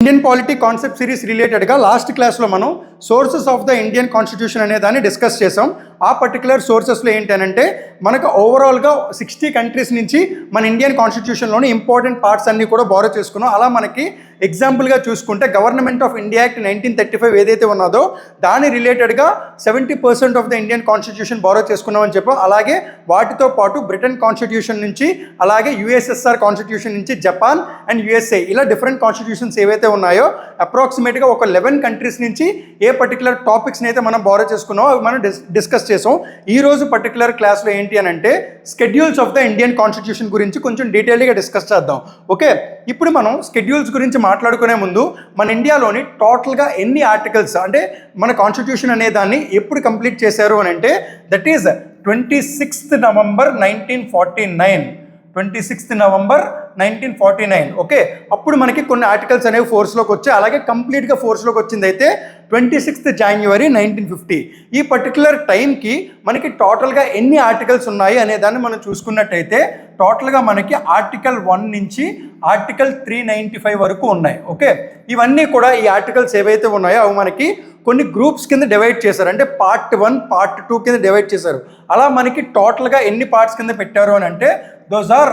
Indian polity concept series రిలేటెడ్గా last క్లాస్లో మనం sources of the Indian constitution అనే దాన్ని డిస్కస్ చేసాం. ఆ పర్టికులర్ సోర్సెస్లో ఏంటంటే మనకు ఓవరాల్గా 60 కంట్రీస్ నుంచి మన ఇండియన్ కాన్స్టిట్యూషన్లోని ఇంపార్టెంట్ పార్ట్స్ అన్నీ కూడా బారో చేసుకున్నాం. అలా మనకి ఎగ్జాంపుల్గా చూసుకుంటే గవర్నమెంట్ ఆఫ్ ఇండియా యాక్ట్ 1935 ఏదైతే ఉన్నదో దాని రిలేటెడ్గా 70% of the Indian constitution borrow చేసుకున్నామని చెప్పాం. అలాగే వాటితో పాటు బ్రిటన్ కాన్స్టిట్యూషన్ నుంచి, అలాగే యుఎస్ఎస్ఆర్ కాన్స్టిట్యూషన్ నుంచి, జపాన్ అండ్ యుఎస్ఏ ఇలా డిఫరెంట్ కాన్స్టిట్యూషన్స్ ఏవైతే ఉన్నాయో అప్రాక్సిమేట్గా ఒక 11 కంట్రీస్ నుంచి ఏ పర్టికులర్ టాపిక్స్ని అయితే మనం బారో చేసుకున్నామో అవి మనం డిస్కస్ చేసాం. ఈరోజు పర్టికులర్ క్లాస్లో ఏంటి అని అంటే schedules of the Indian constitution గురించి కొంచెం డీటెయిల్గా డిస్కస్ చేద్దాం. ఓకే, ఇప్పుడు మనం స్కెడ్యూల్స్ గురించి మాట్లాడుకునే ముందు మన ఇండియాలోని టోటల్గా ఎన్ని ఆర్టికల్స్ అంటే మన కాన్స్టిట్యూషన్ అనే దాన్ని ఎప్పుడు కంప్లీట్ చేశారు అని అంటే that is 26th November 1949. 26th November 1949. Okay, అప్పుడు మనకి కొన్ని ఆర్టికల్స్ అనేవి ఫోర్స్లోకి వచ్చాయి. అలాగే కంప్లీట్గా ఫోర్స్లోకి వచ్చింది అయితే 26th జనవరి 1950. ఈ పర్టికులర్ టైంకి మనకి టోటల్గా ఎన్ని ఆర్టికల్స్ ఉన్నాయి అనే దాన్ని మనం చూసుకున్నట్టయితే టోటల్గా మనకి ఆర్టికల్ 1 నుంచి ఆర్టికల్ 395 వరకు ఉన్నాయి. ఓకే, ఇవన్నీ కూడా ఈ ఆర్టికల్స్ ఏవైతే ఉన్నాయో అవి మనకి కొన్ని గ్రూప్స్ కింద డివైడ్ చేశారు. అంటే పార్ట్ 1, పార్ట్ 2 కింద డివైడ్ చేశారు. అలా మనకి టోటల్గా ఎన్ని పార్ట్స్ కింద పెట్టారు అని అంటే those are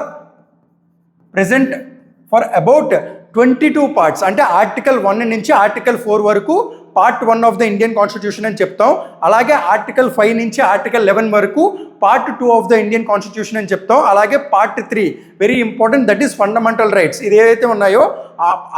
present for about 22 parts. అంటే ఆర్టికల్ 1 నుంచి ఆర్టికల్ 4 వరకు part 1 of the Indian constitution అని చెప్తాం. అలాగే ఆర్టికల్ 5 నుంచి ఆర్టికల్ 11 వరకు part 2 of the Indian constitution అని చెప్తాం. అలాగే part 3 very important, that is fundamental rights. ఇది ఏవైతే ఉన్నాయో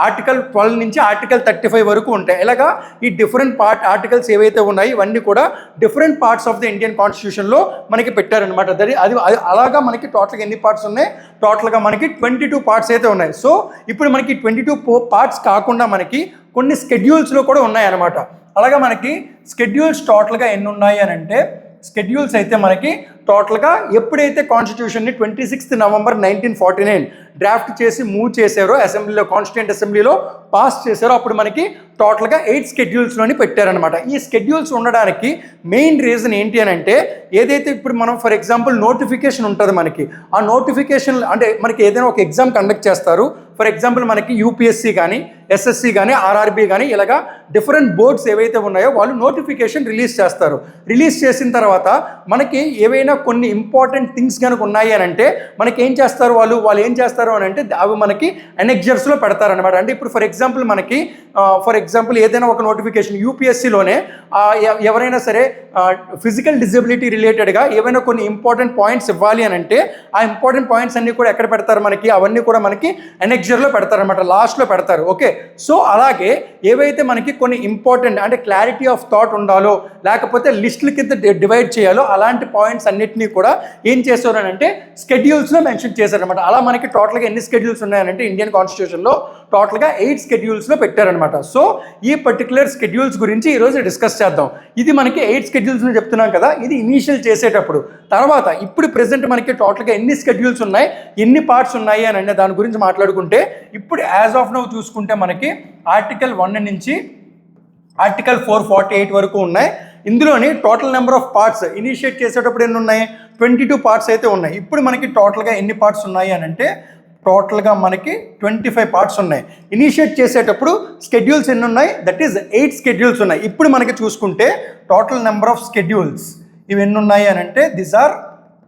ఆర్టికల్ 12 నుంచి ఆర్టికల్ 35 వరకు ఉంటాయి. ఇలాగా ఈ డిఫరెంట్ ఆర్టికల్స్ ఏవైతే ఉన్నాయో ఇవన్నీ కూడా different parts of the Indian కాన్స్టిట్యూషన్లో మనకి పెట్టారనమాట. అది అలాగా మనకి టోటల్గా ఎన్ని పార్ట్స్ ఉన్నాయి? టోటల్గా మనకి 22 పార్ట్స్ అయితే ఉన్నాయి. సో ఇప్పుడు మనకి 22 పార్ట్స్ కాకుండా మనకి కొన్ని స్కెడ్యూల్స్లో కూడా ఉన్నాయన్నమాట. అలాగా మనకి స్కెడ్యూల్స్ టోటల్గా ఎన్ని ఉన్నాయి అని అంటే స్కెడ్యూల్స్ అయితే మనకి టోటల్గా ఎప్పుడైతే కాన్స్టిట్యూషన్ని 26th నవంబర్ 1949 డ్రాఫ్ట్ చేసి మూవ్ చేశారో అసెంబ్లీలో, కాన్స్టిట్యూంట్ అసెంబ్లీలో పాస్ చేశారో అప్పుడు మనకి టోటల్గా 8 స్కెడ్యూల్స్లోని పెట్టారనమాట. ఈ స్కెడ్యూల్స్ ఉండడానికి మెయిన్ రీజన్ ఏంటి అని అంటే ఏదైతే ఇప్పుడు మనం ఫర్ ఎగ్జాంపుల్ నోటిఫికేషన్ ఉంటుంది మనకి, ఆ నోటిఫికేషన్ అంటే మనకి ఏదైనా ఒక ఎగ్జామ్ కండక్ట్ చేస్తారు. ఫర్ ఎగ్జాంపుల్ మనకి యూపీఎస్సీ కానీ, ఎస్ఎస్సి కానీ, ఆర్ఆర్బీ కానీ ఇలాగా డిఫరెంట్ బోర్డ్స్ ఏవైతే ఉన్నాయో వాళ్ళు నోటిఫికేషన్ రిలీజ్ చేస్తారు. రిలీజ్ చేసిన తర్వాత మనకి ఏవైనా కొన్ని ఇంపార్టెంట్ థింగ్స్ కనుక ఉన్నాయి అని అంటే మనకి ఏం చేస్తారు వాళ్ళు ఏం చేస్తారు అని అంటే అవి మనకి అనెక్జర్స్లో పెడతారనమాట. అంటే ఇప్పుడు ఫర్ ఎగ్జాంపుల్ మనకి ఏదైనా ఒక నోటిఫికేషన్ యూపీఎస్సీలోనే ఎవరైనా సరే ఫిజికల్ డిజబిలిటీ రిలేటెడ్గా ఏవైనా కొన్ని ఇంపార్టెంట్ పాయింట్స్ ఇవ్వాలి అని అంటే ఆ ఇంపార్టెంట్ పాయింట్స్ అన్నీ కూడా ఎక్కడ పెడతారు మనకి, అవన్నీ కూడా మనకి అనెక్జర్లో పెడతారనమాట, లాస్ట్లో పెడతారు. ఓకే, సో అలాగే ఏవైతే మనకి కొన్ని ఇంపార్టెంట్ అంటే క్లారిటీ ఆఫ్ థాట్ ఉండాలో లేకపోతే లిస్టుల కింద డివైడ్ చేయాలో అలాంటి పాయింట్స్ అన్నిటినీ కూడా ఏం చేస్తారు అని అంటే స్కెడ్యూల్స్లో మెన్షన్ చేశారనమాట. అలా మనకి టోటల్గా ఎన్ని స్కెడ్యూల్స్ ఉన్నాయనంటే ఇండియన్ కాన్స్టిట్యూషన్లో టోటల్గా 8 స్కెడ్యూల్స్లో పెట్టారనమాట. సో ఈ పర్టికులర్ స్కెడ్యూల్స్ గురించి ఈరోజు డిస్కస్ చేద్దాం. ఇది మనకి 8 స్కెడ్యూల్స్ అని చెప్తున్నాం కదా, ఇది ఇనీషియల్ చేసేటప్పుడు. తర్వాత ఇప్పుడు ప్రెసెంట్ మనకి టోటల్గా ఎన్ని స్కెడ్యూల్స్ ఉన్నాయి, ఎన్ని పార్ట్స్ ఉన్నాయి అని అనే దాని గురించి మాట్లాడుకుంటే ఇప్పుడు యాజ్ ఆఫ్ నౌ చూసుకుంటే మనకి ఆర్టికల్ 1 నుంచి ఆర్టికల్ 448 వరకు ఉన్నాయి. ఇందులోని total number of parts initiate చేసేటప్పుడు ఎన్ని ఉన్నాయి? 22 పార్ట్స్ అయితే ఉన్నాయి. ఇప్పుడు మనకి టోటల్గా ఎన్ని పార్ట్స్ ఉన్నాయి అని అంటే టోటల్గా మనకి 25 పార్ట్స్ ఉన్నాయి. ఇనిషియేట్ చేసేటప్పుడు స్కెడ్యూల్స్ ఎన్ని ఉన్నాయి? దట్ ఈస్ 8 స్కెడ్యూల్స్ ఉన్నాయి. ఇప్పుడు మనకి చూసుకుంటే టోటల్ నెంబర్ ఆఫ్ స్కెడ్యూల్స్ ఇవి ఎన్ని ఉన్నాయి అని అంటే దిస్ ఆర్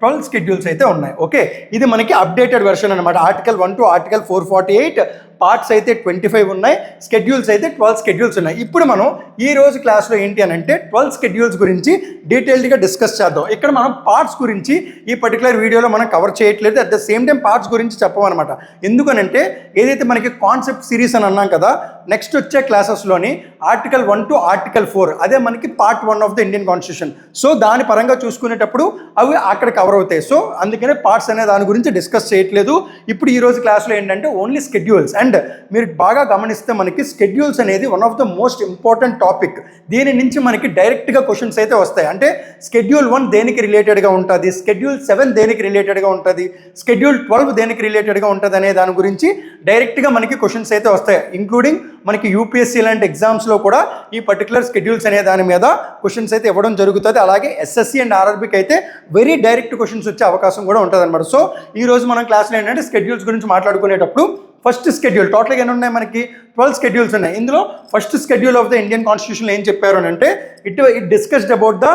12 స్కెడ్యూల్స్ అయితే ఉన్నాయి. ఓకే, ఇది మనకి అప్డేటెడ్ వెర్షన్ అనమాట. ఆర్టికల్ 1 టు ఆర్టికల్ 448 పార్ట్స్ అయితే 25 ఉన్నాయి, స్కెడ్యూల్స్ అయితే 12 స్కెడ్యూల్స్ ఉన్నాయి. ఇప్పుడు మనం ఈ రోజు క్లాస్లో ఏంటి అని అంటే 12 స్కెడ్యూల్స్ గురించి డీటెయిల్డ్గా డిస్కస్ చేద్దాం. ఇక్కడ మనం పార్ట్స్ గురించి ఈ పర్టికులర్ వీడియోలో మనం కవర్ చేయట్లేదు, at the same time parts గురించి చెప్పమన్నమాట. ఎందుకనంటే ఏదైతే మనకి కాన్సెప్ట్ సిరీస్ అని అన్నాం కదా, నెక్స్ట్ వచ్చే క్లాసెస్లోని ఆర్టికల్ 1 టు ఆర్టికల్ 4 అదే మనకి part 1 of the Indian constitution. So దాని పరంగా చూసుకునేటప్పుడు అవి అక్కడ కవర్ అవుతాయి. సో అందుకనే పార్ట్స్ అనే దాని గురించి డిస్కస్ చేయట్లేదు. ఇప్పుడు ఈ రోజు క్లాస్లో ఏంటంటే ఓన్లీ స్కెడ్యూల్స్. అండ్ మీరు బాగా గమనిస్తే మనకి స్కెడ్యూల్స్ అనేది one of the most important topic. దీని నుంచి మనకి డైరెక్ట్గా క్వశ్చన్స్ అయితే వస్తాయి. అంటే స్కెడ్యూల్ 1 దేనికి రిలేటెడ్గా ఉంటుంది, స్కెడ్యూల్ 7 దేనికి రిలేటెడ్గా ఉంటుంది, స్కెడ్యూల్ 12 దేనికి రిలేటెడ్గా ఉంటుంది అనే దాని గురించి డైరెక్ట్గా మనకి క్వశ్చన్స్ అయితే వస్తాయి. ఇంక్లూడింగ్ మనకి యూపీఎస్సీ లాంటి ఎగ్జామ్స్లో కూడా ఈ పర్టికులర్ స్కెడ్యూల్స్ అనే దాని మీద క్వశ్చన్స్ అయితే ఇవ్వడం జరుగుతుంది. అలాగే ఎస్ఎస్సి అండ్ ఆర్ఆర్బీకి అయితే వెరీ డైరెక్ట్ క్వశ్చన్స్ వచ్చే అవకాశం కూడా ఉంటుంది అనమాట. సో ఈ రోజు మనం క్లాస్లో ఏంటంటే స్కెడ్యూల్స్ గురించి మాట్లాడుకునేటప్పుడు ఫస్ట్ షెడ్యూల్ టోటల్గా ఎన్ని ఉన్నాయి మనకి 12 స్కెడ్యూల్స్ ఉన్నాయి. ఇందులో first schedule of the Indian constitution ఏం చెప్పారు అని అంటే it discussed about the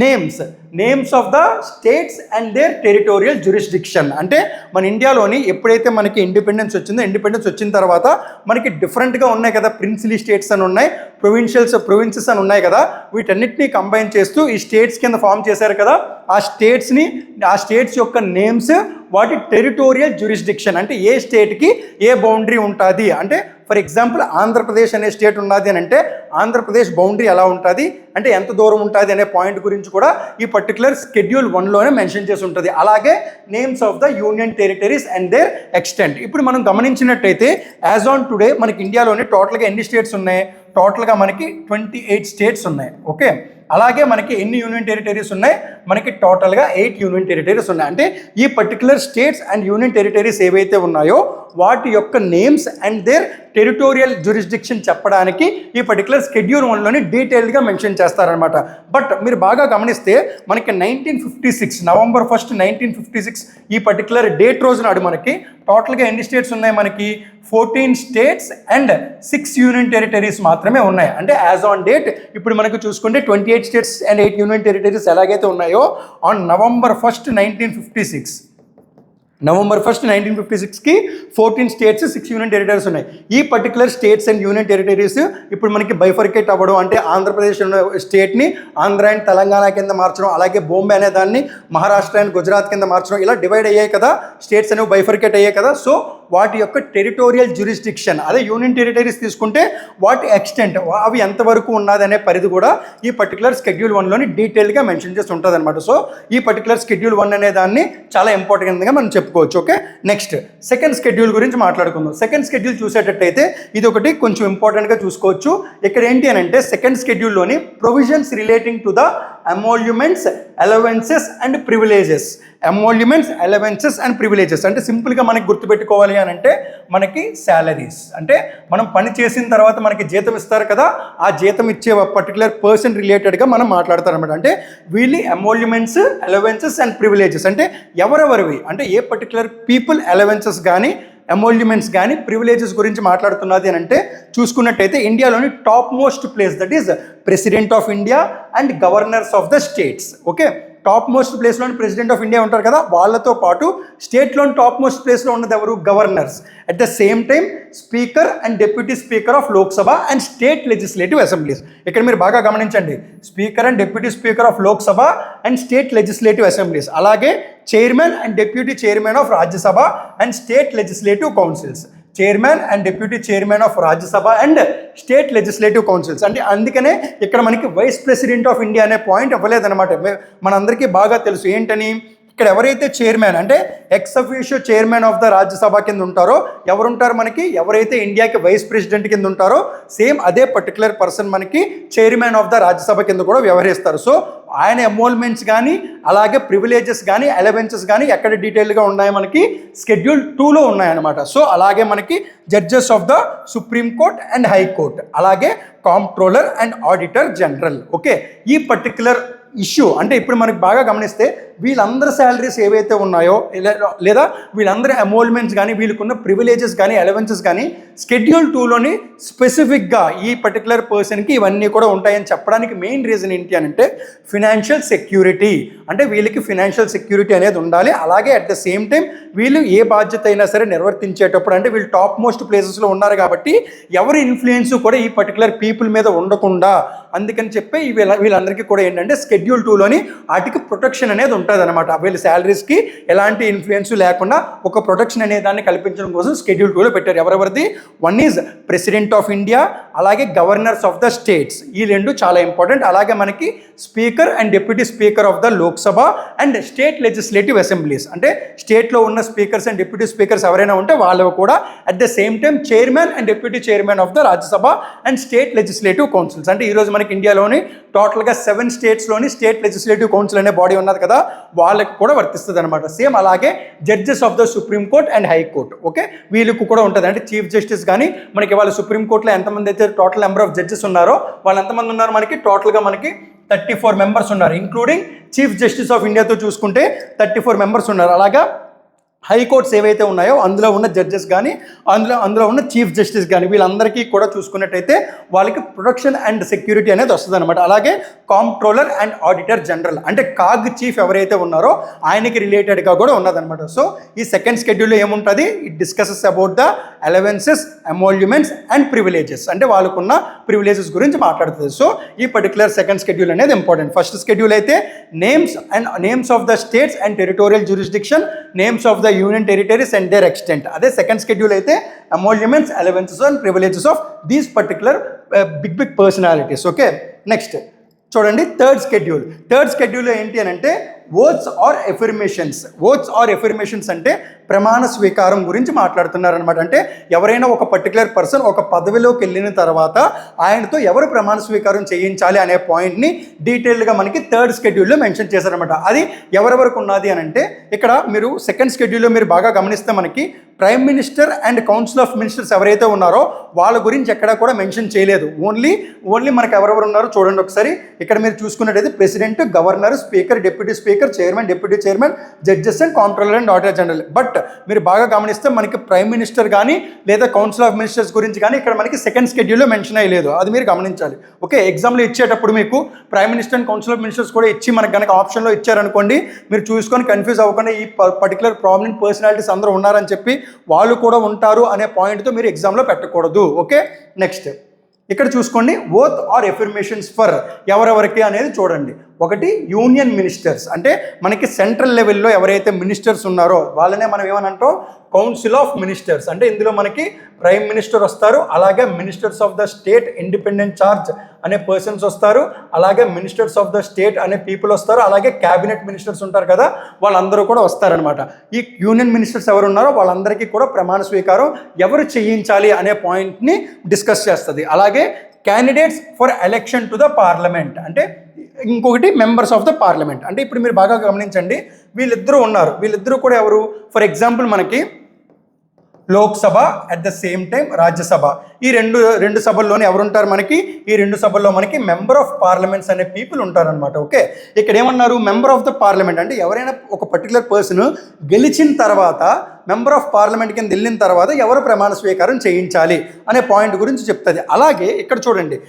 names of the states and their territorial jurisdiction. అంటే మన ఇండియాలోని ఎప్పుడైతే మనకి ఇండిపెండెన్స్ వచ్చిన తర్వాత మనకి డిఫరెంట్గా ఉన్నాయి కదా, ప్రిన్సిలీ స్టేట్స్ అని ఉన్నాయి, ప్రొవిన్సెస్ అని ఉన్నాయి కదా, వీటన్నిటిని కంబైన్ చేస్తూ ఈ స్టేట్స్ కింద ఫామ్ చేశారు కదా. ఆ స్టేట్స్ యొక్క నేమ్స్, వాటి టెరిటోరియల్ జ్యూరిస్డిక్షన్ అంటే ఏ స్టేట్కి ఏ బౌండరీ ఉంటుంది. అంటే ఫర్ ఎగ్జాంపుల్ ఆంధ్రప్రదేశ్ అనే స్టేట్ ఉన్నది అని అంటే ఆంధ్రప్రదేశ్ బౌండరీ ఎలా ఉంటుంది, అంటే ఎంత దూరం ఉంటుంది అనే పాయింట్ గురించి కూడా ఈ పర్టికులర్ స్కెడ్యూల్ 1లోనే మెన్షన్ చేసి ఉంటుంది. అలాగే names of the union territories and their extent. ఇప్పుడు మనం గమనించినట్టయితే యాజ్ ఆన్ టుడే మనకి ఇండియాలోని టోటల్గా ఎన్ని స్టేట్స్ ఉన్నాయి? టోటల్గా మనకి 28 స్టేట్స్ ఉన్నాయి. ఓకే, అలాగే మనకి ఎన్ని యూనియన్ టెరిటరీస్ ఉన్నాయి? మనకి టోటల్గా 8 యూనియన్ టెరిటరీస్ ఉన్నాయి. అంటే ఈ particular states and union territories ఏవైతే ఉన్నాయో వాటి యొక్క names and their territorial jurisdiction చెప్పడానికి ఈ పర్టికులర్ స్కెడ్యూల్ 1లోని డీటెయిల్డ్గా మెన్షన్ చేస్తారనమాట. బట్ మీరు బాగా గమనిస్తే మనకి 1956 నవంబర్ 1 1956 ఈ పర్టికులర్ డేట్ రోజు నాడు మనకి టోటల్గా ఎన్ని స్టేట్స్ ఉన్నాయి? మనకి 14 స్టేట్స్ అండ్ 6 యూనియన్ టెరిటరీస్ మాత్రమే ఉన్నాయి. అంటే యాజ్ ఆన్ డేట్ ఇప్పుడు మనకు చూసుకుంటే 28 స్టేట్స్ అండ్ 8 యూనియన్ టెరిటరీస్ ఎలాగైతే ఉన్నాయో on November 1 1956కి 14 states 6 union territories ఉన్నాయి. ఈ particular states and union territories ఇప్పుడు మనకి బైఫర్కేట్ అవ్వడం, అంటే ఆంధ్రప్రదేశ్ స్టేట్ని ఆంధ్ర అండ్ తెలంగాణ కింద మార్చడం, అలాగే బాంబే అనే దాన్ని మహారాష్ట్ర అండ్ గుజరాత్ కింద మార్చడం, ఇలా డివైడ్ అయ్యాయి కదా, స్టేట్స్ అనేవి బైఫర్కేట్ అయ్యాయి కదా. సో వాటి యొక్క టెరిటోరియల్ జ్యూరిస్డిక్షన్, అదే యూనియన్ టెరిటరీస్ తీసుకుంటే వాటి ఎక్స్టెంట్ అవి ఎంతవరకు ఉన్నది అనే పరిధి కూడా ఈ పర్టికులర్ స్కెడ్యూల్ 1లోని డీటెయిల్గా మెన్షన్ చేసి ఉంటుంది అనమాట. సో ఈ పర్టికులర్ స్కెడ్యూల్ 1 అనే దాన్ని చాలా ఇంపార్టెంట్గా మనం చెప్పుకోవచ్చు. ఓకే, నెక్స్ట్ సెకండ్ స్కెడ్యూల్ గురించి మాట్లాడుకుందాం. సెకండ్ స్కెడ్యూల్ చూసేటట్టయితే ఇది ఒకటి కొంచెం ఇంపార్టెంట్గా చూసుకోవచ్చు. ఇక్కడ ఏంటి అని అంటే సెకండ్ స్కెడ్యూల్లోని provisions relating to the emoluments, allowances and privileges. అంటే సింపుల్గా మనకి గుర్తుపెట్టుకోవాలి అని అంటే మనకి శాలరీస్, అంటే మనం పని చేసిన తర్వాత మనకి జీతం ఇస్తారు కదా, ఆ జీతం ఇచ్చే పర్టికులర్ పర్సన్ రిలేటెడ్గా మనం మాట్లాడతారనమాట. అంటే వీళ్ళు అమోల్యుమెంట్స్, అలవెన్సెస్ అండ్ ప్రివిలేజెస్ అంటే ఎవరెవరివి, అంటే ఏ పర్టికులర్ పీపుల్ అలవెన్సెస్ కానీ అమోల్యుమెంట్స్ కానీ ప్రివిలేజెస్ గురించి మాట్లాడుతున్నది అని అంటే చూసుకున్నట్టయితే ఇండియాలోని top most place that is president of India and governors of the states. Okay, top most ప్లేస్లోని ప్రెసిడెంట్ ఆఫ్ ఇండియా ఉంటారు కదా, వాళ్ళతో పాటు స్టేట్లోని టాప్ మోస్ట్ ప్లేస్లో ఉన్నది ఎవరు? Governors. At the same time speaker and deputy speaker of Lok Sabha and state legislative assemblies. ఇక్కడ మీరు బాగా గమనించండి, speaker and deputy speaker of Lok Sabha and state legislative assemblies, అలాగే chairman and deputy chairman of Rajya Sabha and state legislative councils. Chairman and deputy chairman of Rajya Sabha and state legislative councils. అంటే అందుకనే ఇక్కడ మనకి vice president of India అనే point అవ్వలేదన్నమాట. మనందరికీ బాగా తెలుసు ఏంటని, ఇక్కడ ఎవరైతే చైర్మన్ అంటే ex officio chairman of the Rajya Sabha కింద ఉంటారో ఎవరుంటారు మనకి, ఎవరైతే ఇండియాకి వైస్ ప్రెసిడెంట్ కింద ఉంటారో సేమ్ అదే పర్టికులర్ పర్సన్ మనకి చైర్మన్ ఆఫ్ ద రాజ్యసభ కింద కూడా వ్యవహరిస్తారు. సో ఆయన అమోల్మెంట్స్ కానీ అలాగే ప్రివిలేజెస్ కానీ అలవెన్సెస్ కానీ ఎక్కడ డీటెయిల్గా ఉన్నాయి? మనకి స్కెడ్యూల్ 2లో ఉన్నాయన్నమాట. సో అలాగే మనకి judges of the supreme court and high court, అలాగే comptroller and auditor general. Okay, ఈ పర్టికులర్ ఇష్యూ అంటే ఇప్పుడు మనకి బాగా గమనిస్తే వీళ్ళందరి శాలరీస్ ఏవైతే ఉన్నాయో లేదా వీళ్ళందరి అమోల్మెంట్స్ కానీ వీళ్ళకున్న ప్రివిలేజెస్ కానీ అలవెన్సెస్ కానీ స్కెడ్యూల్ 2లోని స్పెసిఫిక్గా ఈ పర్టికులర్ పర్సన్కి ఇవన్నీ కూడా ఉంటాయని చెప్పడానికి మెయిన్ రీజన్ ఏంటి అని అంటే ఫినాన్షియల్ సెక్యూరిటీ. అంటే వీళ్ళకి ఫినాన్షియల్ సెక్యూరిటీ అనేది ఉండాలి. అలాగే అట్ ద సేమ్ టైం వీళ్ళు ఏ బాధ్యత అయినా సరే నిర్వర్తించేటప్పుడు అంటే వీళ్ళు టాప్ మోస్ట్ ప్లేసెస్లో ఉన్నారు కాబట్టి ఎవరి ఇన్ఫ్లుయెన్స్ కూడా ఈ పర్టికులర్ పీపుల్ మీద ఉండకుండా అందుకని చెప్పి వీళ్ళందరికీ కూడా ఏంటంటే స్కెడ్యూల్ 2లోని వాటికి ప్రొటెక్షన్ అనేది ఉంటుంది అనమాట. వీళ్ళ శాలరీస్కి ఎలాంటి ఇన్ఫ్లుయెన్స్ లేకుండా ఒక ప్రొటెక్షన్ అనే దాన్ని కల్పించడం కోసం స్కెడ్యూల్ 2లో పెట్టారు. ఎవరెవరిది? One is president of India, అలాగే గవర్నర్స్ ఆఫ్ ద స్టేట్స్, ఈ రెండు చాలా ఇంపార్టెంట్. అలాగే మనకి speaker and deputy speaker of the Lok Sabha and state legislative assemblies, అంటే స్టేట్లో ఉన్న స్పీకర్స్ అండ్ డిప్యూటీ స్పీకర్స్ ఎవరైనా ఉంటే వాళ్ళు కూడా at the same time chairman and deputy chairman of the Rajya Sabha and state legislative councils. అంటే ఈరోజు మనకి ఇండియాలోని టోటల్గా 7 స్టేట్స్లోని స్టేట్ లెజిస్లేటివ్ కౌన్సిల్ అనే బాడీ ఉన్నది కదా, వాళ్ళకి కూడా వర్తిస్తుంది అనమాట. సేమ్ అలాగే judges of the supreme court and high court. Okay, వీళ్ళకు కూడా ఉంటుంది. అంటే చీఫ్ జస్టిస్ కానీ మనకి వాళ్ళ సుప్రీంకోర్టులో ఎంతమంది అయితే టోటల్ నెంబర్ ఆఫ్ జడ్జెస్ ఉన్నారో వాళ్ళు ఎంతమంది ఉన్నారు మనకి? టోటల్గా మనకి 34 మెంబర్స్ ఉన్నారు, ఇంక్లూడింగ్ చీఫ్ జస్టిస్ ఆఫ్ ఇండియాతో చూసుకుంటే 34 మెంబర్స్ ఉన్నారు. అలాగా హైకోర్ట్స్ ఏవైతే ఉన్నాయో అందులో ఉన్న జడ్జెస్ కానీ అందులో ఉన్న చీఫ్ జస్టిస్ కానీ వీళ్ళందరికీ కూడా చూసుకున్నట్టయితే వాళ్ళకి ప్రొటెక్షన్ అండ్ సెక్యూరిటీ అనేది వస్తుంది అనమాట. అలాగే కాంప్ట్రోలర్ అండ్ ఆడిటర్ జనరల్ అంటే కాగ్ చీఫ్ ఎవరైతే ఉన్నారో ఆయనకి రిలేటెడ్గా కూడా ఉన్నదనమాట. సో ఈ సెకండ్ షెడ్యూల్లో ఏముంటుంది, it discusses about the allowances, emoluments and privileges అంటే వాళ్ళకున్న ప్రివిలేజెస్ గురించి మాట్లాడుతుంది. సో ఈ పర్టికులర్ సెకండ్ షెడ్యూల్ అనేది ఇంపార్టెంట్. ఫస్ట్ షెడ్యూల్ అయితే names of the states and territorial jurisdiction, names of the union territories and their extent. అదే సెకండ్ షెడ్యూల్ అయితే emoluments, allowances and privileges of these particular big personalities. Okay, next చూడండి third షెడ్యూల్లో ఏంటి అని అంటే ఓత్స్ ఆర్ ఎఫర్మేషన్స్ అంటే ప్రమాణ స్వీకారం గురించి మాట్లాడుతున్నారనమాట. అంటే ఎవరైనా ఒక పర్టికులర్ పర్సన్ ఒక పదవిలోకి వెళ్ళిన తర్వాత ఆయనతో ఎవరు ప్రమాణ స్వీకారం చేయించాలి అనే పాయింట్ని డీటెయిల్గా మనకి థర్డ్ షెడ్యూల్లో మెన్షన్ చేశారనమాట. అది ఎవరెవరికి ఉన్నది అని అంటే ఇక్కడ మీరు సెకండ్ షెడ్యూల్లో మీరు బాగా గమనిస్తే మనకి prime minister and council of ministers ఎవరైతే ఉన్నారో వాళ్ళ గురించి ఎక్కడా కూడా మెన్షన్ చేయలేదు. ఓన్లీ మనకు ఎవరెవరు ఉన్నారో చూడండి ఒకసారి. ఇక్కడ మీరు చూసుకున్నట్టయితే president, governor, speaker, deputy speaker, chairman, deputy chairman, judges and comptroller and auditor general. But మీరు బాగా గమనిస్తే మనకి ప్రైమ్ మినిస్టర్ కానీ లేదా కౌన్సిల్ ఆఫ్ మినిస్టర్స్ గురించి కానీ ఇక్కడ మనకి సెకండ్ షెడ్యూల్లో మెన్షన్ అయ్యలేదు. అది మీరు గమనించాలి. ఓకే, ఎగ్జామ్లో ఇచ్చేటప్పుడు మీకు prime minister and council of ministers కూడా ఇచ్చి మనకు కనుక ఆప్షన్లో ఇచ్చారనుకోండి, మీరు చూసుకొని కన్ఫ్యూజ్ అవ్వకుండా ఈ పర్టికులర్ ప్రామినెంట్ పర్సనాలిటీస్ అందరూ ఉన్నారని చెప్పి వాళ్ళు కూడా ఉంటారు అనే పాయింట్తో మీరు ఎగ్జామ్లో పెట్టకూడదు. ఓకే, నెక్స్ట్ ఇక్కడ చూసుకోండి ఓత్ ఆర్ ఎఫర్మేషన్స్ ఫర్ ఎవరెవరికి అనేది చూడండి. ఒకటి యూనియన్ మినిస్టర్స్ అంటే మనకి సెంట్రల్ లెవెల్లో ఎవరైతే మినిస్టర్స్ ఉన్నారో వాళ్ళనే మనం ఏమని అంటాం, కౌన్సిల్ ఆఫ్ మినిస్టర్స్. అంటే ఇందులో మనకి ప్రైమ్ మినిస్టర్ వస్తారు, అలాగే ministers of the state independent charge అనే పర్సన్స్ వస్తారు, అలాగే మినిస్టర్స్ ఆఫ్ ద స్టేట్ అనే పీపుల్ వస్తారు, అలాగే క్యాబినెట్ మినిస్టర్స్ ఉంటారు కదా వాళ్ళందరూ కూడా వస్తారనమాట. ఈ యూనియన్ మినిస్టర్స్ ఎవరు ఉన్నారో వాళ్ళందరికీ కూడా ప్రమాణ స్వీకారం ఎవరు చేయించాలి అనే పాయింట్ని డిస్కస్ చేస్తుంది. అలాగే candidates for election to the parliament అంటే ఇంకొకటి మెంబర్స్ ఆఫ్ ద పార్లమెంట్. అంటే ఇప్పుడు మీరు బాగా గమనించండి, వీళ్ళిద్దరూ ఉన్నారు. వీళ్ళిద్దరూ కూడా ఎవరు, ఫర్ ఎగ్జాంపుల్ మనకి Lok Sabha at the same time Rajya Sabha, ఈ రెండు సభల్లోనే ఎవరుంటారు మనకి, ఈ రెండు సభల్లో మనకి మెంబర్ ఆఫ్ పార్లమెంట్స్ అనే పీపుల్ ఉంటారనమాట. ఓకే, ఇక్కడ ఏమన్నారు, మెంబర్ ఆఫ్ ద పార్లమెంట్ అంటే ఎవరైనా ఒక పర్టికులర్ పర్సన్ గెలిచిన తర్వాత మెంబర్ ఆఫ్ పార్లమెంట్ కింద వెళ్ళిన తర్వాత ఎవరు ప్రమాణ స్వీకారం చేయించాలి అనే పాయింట్ గురించి చెప్తుంది. అలాగే ఇక్కడ చూడండి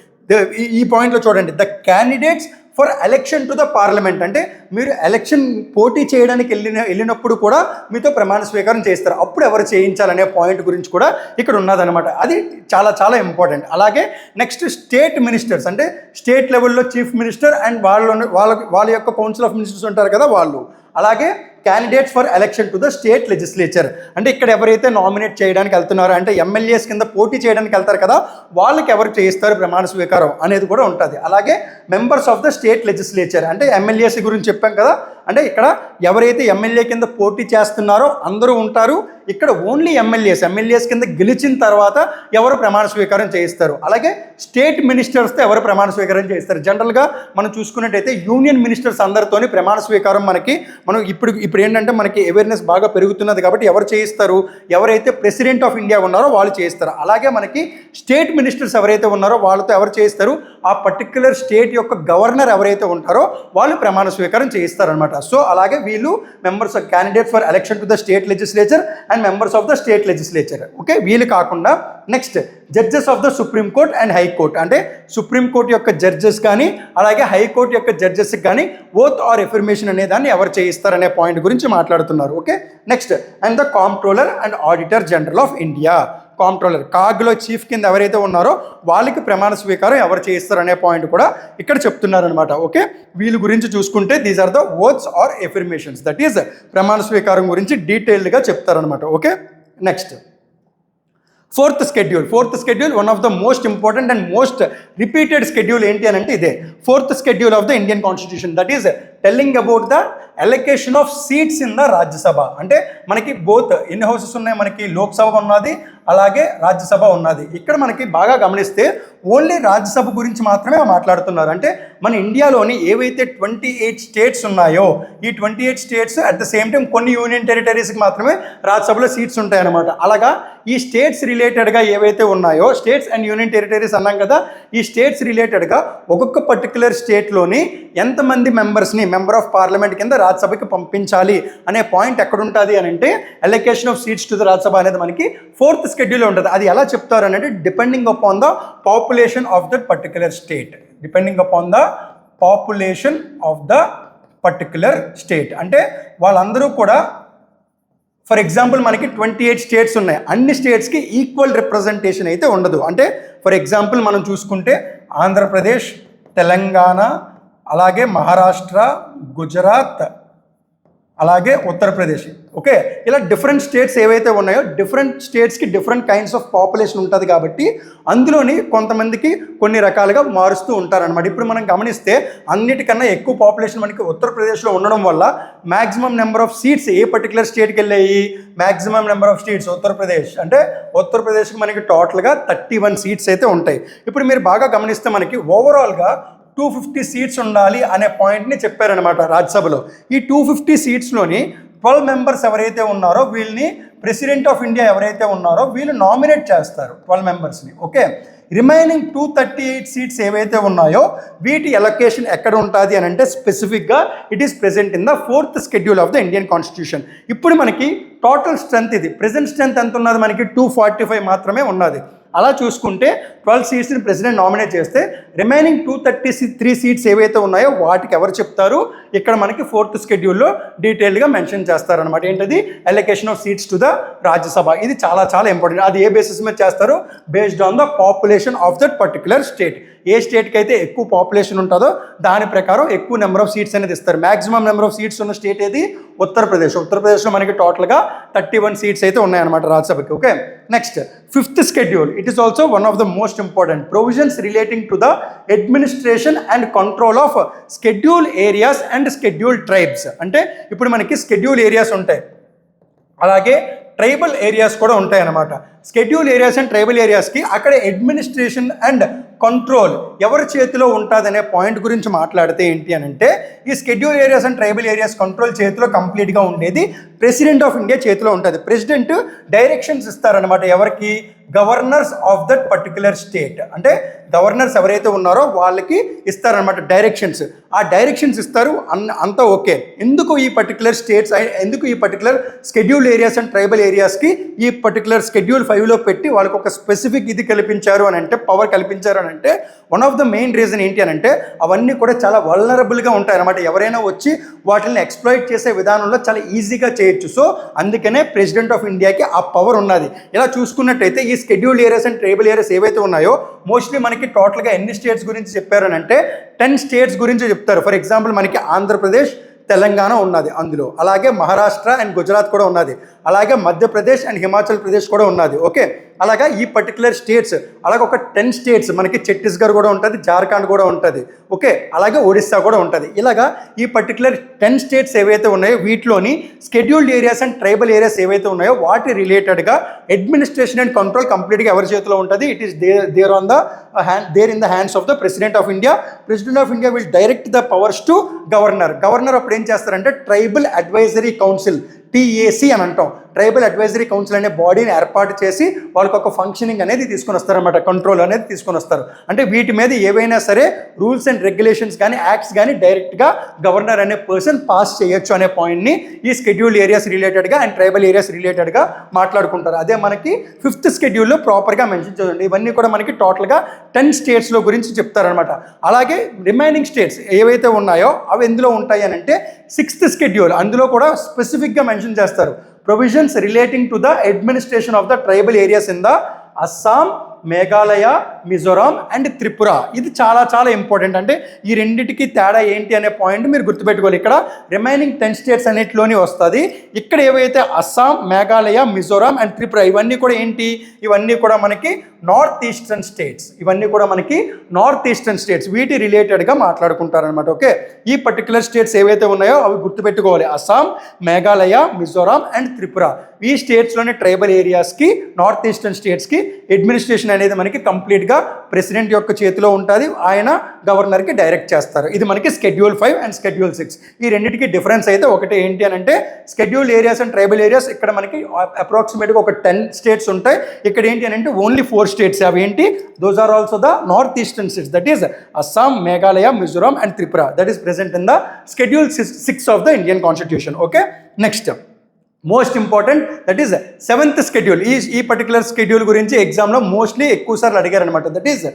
ఈ పాయింట్లో చూడండి, the candidates for election to the parliament అంటే మీరు ఎలక్షన్ పోటీ చేయడానికి వెళ్ళినప్పుడు కూడా మీతో ప్రమాణ స్వీకారం చేస్తారు, అప్పుడు ఎవరు చేయించాలనే పాయింట్ గురించి కూడా ఇక్కడ ఉన్నదనమాట. అది చాలా చాలా ఇంపార్టెంట్. అలాగే నెక్స్ట్ స్టేట్ మినిస్టర్స్ అంటే స్టేట్ లెవెల్లో చీఫ్ మినిస్టర్ అండ్ వాళ్ళ యొక్క కౌన్సిల్ ఆఫ్ మినిస్టర్స్ ఉంటారు కదా వాళ్ళు. అలాగే candidates for election to the state legislature అంటే ఇక్కడ ఎవరైతే నామినేట్ చేయడానికి వెళ్తున్నారో అంటే ఎమ్మెల్యేస్ కింద పోటీ చేయడానికి వెళ్తారు కదా వాళ్ళకి ఎవరు చేయిస్తారు ప్రమాణ స్వీకారం అనేది కూడా ఉంటుంది. అలాగే members of the state legislature అంటే ఎమ్మెల్యేస్ గురించి చెప్పాం కదా, అంటే ఇక్కడ ఎవరైతే ఎమ్మెల్యే కింద పోటీ చేస్తున్నారో అందరూ ఉంటారు. ఇక్కడ ఓన్లీ ఎమ్మెల్యేస్ కింద గెలిచిన తర్వాత ఎవరు ప్రమాణ స్వీకారం చేయిస్తారు. అలాగే స్టేట్ మినిస్టర్స్తో ఎవరు ప్రమాణ స్వీకారం చేయిస్తారు. జనరల్గా మనం చూసుకున్నట్టయితే యూనియన్ మినిస్టర్స్ అందరితోని ప్రమాణ స్వీకారం మనం ఇప్పుడు ఏంటంటే మనకి అవేర్నెస్ బాగా పెరుగుతున్నది కాబట్టి ఎవరు చేయిస్తారు, ఎవరైతే ప్రెసిడెంట్ ఆఫ్ ఇండియా ఉన్నారో వాళ్ళు చేయిస్తారు. అలాగే మనకి స్టేట్ మినిస్టర్స్ ఎవరైతే ఉన్నారో వాళ్ళతో ఎవరు చేయిస్తారు, ఆ పర్టిక్యులర్ స్టేట్ యొక్క గవర్నర్ ఎవరైతే ఉంటారో వాళ్ళు ప్రమాణ స్వీకారం చేయిస్తారనమాట. సో అలాగే వీళ్ళు members of candidate for election to the state legislature and members of the state legislature. Okay, వీళ్ళు కాకుండా next judges of the supreme court and high court అంటే సుప్రీం కోర్ట్ యొక్క జడ్జెస్ కానీ అలాగే హైకోర్టు యొక్క జడ్జెస్కి కానీ ఓత్ ఆర్ ఎఫర్మేషన్ అనే దాన్ని ఎవరు చేయిస్తారనే పాయింట్ గురించి మాట్లాడుతున్నారు. Okay, next and the comptroller and auditor general of India. Comptroller కాగ్లో చీఫ్ కింద ఎవరైతే ఉన్నారో వాళ్ళకి ప్రమాణ స్వీకారం ఎవరు చేయిస్తారు అనే పాయింట్ కూడా ఇక్కడ చెప్తున్నారనమాట. ఓకే, వీళ్ళ గురించి చూసుకుంటే these are the oaths or affirmations, that is ప్రమాణ స్వీకారం గురించి డీటెయిల్డ్గా చెప్తారనమాట. Okay, next fourth schedule one of the most important and most repeated schedule ఏంటి అని అంటే ఇదే fourth schedule of the Indian constitution, that is telling about the allocation of seats in the Rajya Sabha. అంటే మనకి బోత్ ఎన్ని హౌసెస్ ఉన్నాయి, మనకి లోక్సభ ఉన్నది అలాగే రాజ్యసభ ఉన్నది. ఇక్కడ మనకి బాగా గమనిస్తే ఓన్లీ రాజ్యసభ గురించి మాత్రమే మాట్లాడుతున్నారు. అంటే మన ఇండియాలోని ఏవైతే 28 స్టేట్స్ ఉన్నాయో ఈ 28 states at the same time కొన్ని యూనియన్ టెరిటరీస్కి మాత్రమే రాజ్యసభలో సీట్స్ ఉంటాయన్నమాట. అలాగా ఈ స్టేట్స్ రిలేటెడ్గా ఏవైతే ఉన్నాయో స్టేట్స్ అండ్ యూనియన్ టెరిటరీస్ అన్నాం కదా, ఈ స్టేట్స్ రిలేటెడ్గా ఒక్కొక్క పర్టికులర్ స్టేట్లోని ఎంతమంది మెంబర్ ఆఫ్ పార్లమెంట్ కింద రాజ్యసభకి పంపించాలి అనే పాయింట్ ఎక్కడ ఉంటుంది అని అంటే allocation of seats to the Rajya Sabha అనేది మనకి 4th షెడ్యూల్లో ఉంటుంది. అది ఎలా చెప్తారు అంటే depending upon the population of that particular state. Depending upon the population of the particular state అంటే వాళ్ళందరూ కూడా ఫర్ ఎగ్జాంపుల్ మనకి 28 స్టేట్స్ ఉన్నాయి. అన్ని స్టేట్స్కి ఈక్వల్ రిప్రజెంటేషన్ అయితే ఉండదు. అంటే ఫర్ ఎగ్జాంపుల్ మనం చూసుకుంటే ఆంధ్రప్రదేశ్, తెలంగాణ, అలాగే మహారాష్ట్ర, గుజరాత్, అలాగే ఉత్తరప్రదేశ్. ఓకే, ఇలా డిఫరెంట్ స్టేట్స్ ఏవైతే ఉన్నాయో డిఫరెంట్ స్టేట్స్కి డిఫరెంట్ కైండ్స్ ఆఫ్ పాపులేషన్ ఉంటుంది కాబట్టి అందులోని కొంతమందికి కొన్ని రకాలుగా మారుస్తూ ఉంటారనమాట. ఇప్పుడు మనం గమనిస్తే అన్నిటికన్నా ఎక్కువ పాపులేషన్ మనకి ఉత్తరప్రదేశ్లో ఉండడం వల్ల maximum number of seats A particular స్టేట్కి వెళ్ళాయి, maximum number of seats Uttar Pradesh. అంటే ఉత్తరప్రదేశ్కి మనకి టోటల్గా 31 సీట్స్ అయితే ఉంటాయి. ఇప్పుడు మీరు బాగా గమనిస్తే మనకి ఓవరాల్గా 250 సీట్స్ ఉండాలి అనే పాయింట్ని చెప్పారనమాట రాజ్యసభలో. ఈ 250 సీట్స్లోని 12 మెంబర్స్ ఎవరైతే ఉన్నారో వీళ్ళని ప్రెసిడెంట్ ఆఫ్ ఇండియా ఎవరైతే ఉన్నారో వీళ్ళు నామినేట్ చేస్తారు 12 మెంబర్స్ని. ఓకే, రిమైనింగ్ 238 సీట్స్ ఏవైతే ఉన్నాయో వీటి అలొకేషన్ ఎక్కడ ఉంటుంది అని అంటే స్పెసిఫిక్గా it is present in the 4th schedule of the Indian constitution. ఇప్పుడు మనకి టోటల్ స్ట్రెంత్ ఇది ప్రెజెంట్ స్ట్రెంత్ ఎంత ఉన్నది మనకి 245 మాత్రమే ఉన్నది. అలా చూసుకుంటే 12 సీట్స్ని ప్రెసిడెంట్ నామినేట్ చేస్తే రిమైనింగ్ 233 సీట్స్ ఏవైతే ఉన్నాయో వాటికి ఎవరు చెప్తారు ఇక్కడ మనకి 4th షెడ్యూల్లో డీటెయిల్గా మెన్షన్ చేస్తారనమాట. ఏంటది allocation of seats to the Rajya Sabha. ఇది చాలా చాలా ఇంపార్టెంట్. అది ఏ బేసిస్ మీద చేస్తారు? Based on the population of that particular state. ఏ స్టేట్కి అయితే ఎక్కువ పాపులేషన్ ఉంటుందో దాని ప్రకారం ఎక్కువ నెంబర్ ఆఫ్ సీట్స్ అనేది ఇస్తారు. మ్యాక్సిమం నెంబర్ ఆఫ్ సీట్స్ ఉన్న స్టేట్ ఏది? ఉత్తరప్రదేశ్. ఉత్తరప్రదేశ్లో మనకి టోటల్గా 31 సీట్స్ అయితే ఉన్నాయన్నమాట రాజ్యసభకి. Okay, next 5th schedule. It is also one of the most important provisions relating to the administration and control of schedule areas and schedule tribes. అంటే ఇప్పుడు మనకి షెడ్యూల్ ఏరియాస్ ఉంటాయి, అలాగే ట్రైబల్ ఏరియాస్ కూడా ఉంటాయి అన్నమాట. షెడ్యూల్ ఏరియాస్ అండ్ ట్రైబల్ ఏరియాస్కి అక్కడ administration and control ఎవరి చేతిలో ఉంటుందనే పాయింట్ గురించి మాట్లాడితే ఏంటి అని అంటే ఈ schedule areas and tribal areas control చేతిలో కంప్లీట్గా ఉండేది ప్రెసిడెంట్ ఆఫ్ ఇండియా చేతిలో ఉంటుంది. ప్రెసిడెంట్ డైరెక్షన్స్ ఇస్తారనమాట ఎవరికి? Governors of that particular state. అంటే గవర్నర్స్ ఎవరైతే ఉన్నారో వాళ్ళకి ఇస్తారనమాట డైరెక్షన్స్. ఆ డైరెక్షన్స్ ఇస్తారు అంతా ఓకే. ఎందుకు ఈ పర్టికులర్ స్టేట్స్, ఎందుకు ఈ particular schedule areas and tribal ఏరియాస్కి ఈ పర్టికులర్ షెడ్యూల్ 5లో పెట్టి వాళ్ళకి ఒక స్పెసిఫిక్ ఇది కల్పించారు అని అంటే, పవర్ కల్పించారు అని అంటే one of the main reason ఏంటి అని అంటే అవన్నీ కూడా చాలా వల్నరబుల్గా ఉంటాయి అనమాట. ఎవరైనా వచ్చి వాటిని ఎక్స్ప్లాయిట్ చేసే విధానంలో చాలా ఈజీగా చేయొచ్చు. సో అందుకనే ప్రెసిడెంట్ ఆఫ్ ఇండియాకి ఆ పవర్ ఉన్నది. ఇలా చూసుకున్నట్టయితే ఈ schedule areas and tribal areas ఏవైతే ఉన్నాయో మోస్ట్లీ మనకి టోటల్గా ఎన్ని స్టేట్స్ గురించి చెప్పారు అని అంటే 10 స్టేట్స్ గురించి చెప్తారు. ఫర్ ఎగ్జాంపుల్ మనకి ఆంధ్రప్రదేశ్, తెలంగాణ ఉన్నది అందులో, అలాగే మహారాష్ట్ర అండ్ గుజరాత్ కూడా ఉన్నది, అలాగే మధ్యప్రదేశ్ అండ్ హిమాచల్ ప్రదేశ్ కూడా ఉన్నది. ఓకే, అలాగా ఈ పర్టికులర్ స్టేట్స్, అలాగే ఒక 10 స్టేట్స్ మనకి ఛత్తీస్గఢ్ కూడా ఉంటుంది, జార్ఖండ్ కూడా ఉంటుంది. ఓకే, అలాగే ఒడిస్సా కూడా ఉంటుంది. ఇలాగా ఈ పర్టికులర్ 10 స్టేట్స్ ఏవైతే ఉన్నాయో వీటిలోని scheduled areas and tribal areas ఏవైతే ఉన్నాయో వాటి రిలేటెడ్గా అడ్మినిస్ట్రేషన్ అండ్ కంట్రోల్ కంప్లీట్గా ఎవరి చేతిలో ఉంటుంది? It is there in the hands of the president of India. President of India will direct the powers to governor. Governor అప్పుడు ఏం చేస్తారంటే ట్రైబల్ అడ్వైజరీ కౌన్సిల్, TAC అని అంటాం. ట్రైబల్ అడ్వైజరీ కౌన్సిల్ అనే బాడీని ఏర్పాటు చేసి వాళ్ళకి ఒక ఫంక్షనింగ్ అనేది తీసుకొని వస్తారన్నమాట, కంట్రోల్ అనేది తీసుకొని వస్తారు. అంటే వీటి మీద ఏవైనా సరే రూల్స్ అండ్ రెగ్యులేషన్స్ కానీ యాక్ట్స్ కానీ డైరెక్ట్గా గవర్నర్ అనే పర్సన్ పాస్ చేయొచ్చు అనే పాయింట్ని ఈ షెడ్యూల్ ఏరియాస్ రిలేటెడ్గా అండ్ ట్రైబల్ ఏరియాస్ రిలేటెడ్గా మాట్లాడుకుంటారు. అదే మనకి 5th షెడ్యూల్లో ప్రాపర్గా మెన్షన్ చేయండి. ఇవన్నీ కూడా మనకి టోటల్గా 10 స్టేట్స్లో గురించి చెప్తారనమాట. అలాగే రిమైనింగ్ స్టేట్స్ ఏవైతే ఉన్నాయో అవి ఎందులో ఉంటాయి అని అంటే 6th షెడ్యూల్, అందులో కూడా స్పెసిఫిక్గా మెన్షన్ చేస్తారు. Provisions relating to the administration of the tribal areas in the Assam, Meghalaya, Mizoram and Tripura. ఇది చాలా చాలా ఇంపార్టెంట్. అంటే ఈ రెండింటికి తేడా ఏంటి అనే పాయింట్ మీరు గుర్తుపెట్టుకోవాలి. ఇక్కడ రిమైనింగ్ 10 స్టేట్స్ అన్నిటిలోని వస్తుంది. ఇక్కడ ఏవైతే అస్సాం, మేఘాలయ, మిజోరాం అండ్ త్రిపుర ఇవన్నీ కూడా ఏంటి? ఇవన్నీ కూడా మనకి నార్త్ ఈస్టర్న్ స్టేట్స్. ఇవన్నీ కూడా మనకి నార్త్ ఈస్టర్న్ స్టేట్స్. వీటి రిలేటెడ్గా మాట్లాడుకుంటారనమాట. ఓకే, ఈ పర్టికులర్ స్టేట్స్ ఏవైతే ఉన్నాయో అవి గుర్తుపెట్టుకోవాలి. అస్సాం, మేఘాలయ, మిజోరాం అండ్ త్రిపుర. ఈ స్టేట్స్లోని ట్రైబల్ ఏరియాస్కి, నార్త్ ఈస్టర్న్ స్టేట్స్కి అడ్మినిస్ట్రేషన్ అనేది మనకి కంప్లీట్గా డైరెక్ట్గా ప్రెసిడెంట్ యొక్క చేతిలో ఉంటుంది, ఆయన గవర్నర్కి డైరెక్ట్ చేస్తారు. ఇది మనకి షెడ్యూల్ 5 అండ్ షెడ్యూల్ 6. ఈ రెండింటికి డిఫరెన్స్ అయితే ఒకటి ఏంటి అని అంటే schedule areas and tribal areas ఇక్కడ మనకి అప్రాక్సిమేట్గా ఒక 10 స్టేట్స్ ఉంటాయి. ఇక్కడ ఏంటి అని అంటే ఓన్లీ 4 స్టేట్స్. అవి ఏంటి? Those are also the north eastern states, that is Assam, Meghalaya, Mizoram and Tripura. That is present in the schedule 6 of the Indian constitution. Okay, next most important that is 7th schedule. ఈ particular schedule గురించి ఎగ్జామ్లో mostly ఎక్కువ సార్లు అడిగారు అనమాట. That is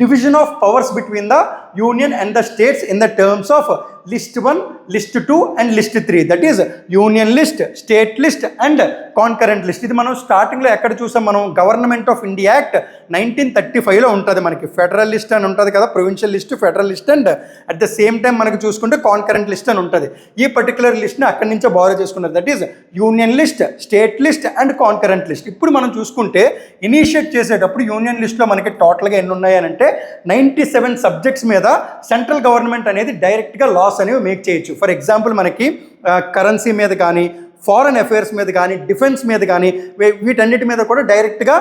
division of powers between the union and the states in the terms of list 1, list 2 and list 3. That is union list, state list and concurrent list. ఇది మనం స్టార్టింగ్లో ఎక్కడ చూసాం? మనం గవర్నమెంట్ ఆఫ్ ఇండియా యాక్ట్ 1935లో ఉంటుంది మనకి. Federal list అని ఉంటుంది కదా, provincial list, federal list and at the same time మనకు చూసుకుంటే కాన్కరెంట్ లిస్ట్ అని ఉంటుంది. ఈ పర్టికులర్ లిస్ట్ని అక్కడి నుంచే బారో చేసుకున్నారు. That is union list, state list and concurrent list. ఇప్పుడు మనం చూసుకుంటే ఇనిషియేట్ చేసేటప్పుడు యూనియన్ లిస్ట్లో మనకి టోటల్గా ఎన్ని ఉన్నాయనంటే 97 సబ్జెక్ట్స్ మీద సెంట్రల్ గవర్నమెంట్ అనేది డైరెక్ట్గా లాస్ అనేవి మేక్ చేయొచ్చు. ఫర్ ఎగ్జాంపుల్ మనకి కరెన్సీ మీద కానీ, ఫారెన్ అఫైర్స్ మీద కానీ, డిఫెన్స్ మీద కానీ, వీటన్నిటి మీద కూడా డైరెక్ట్గా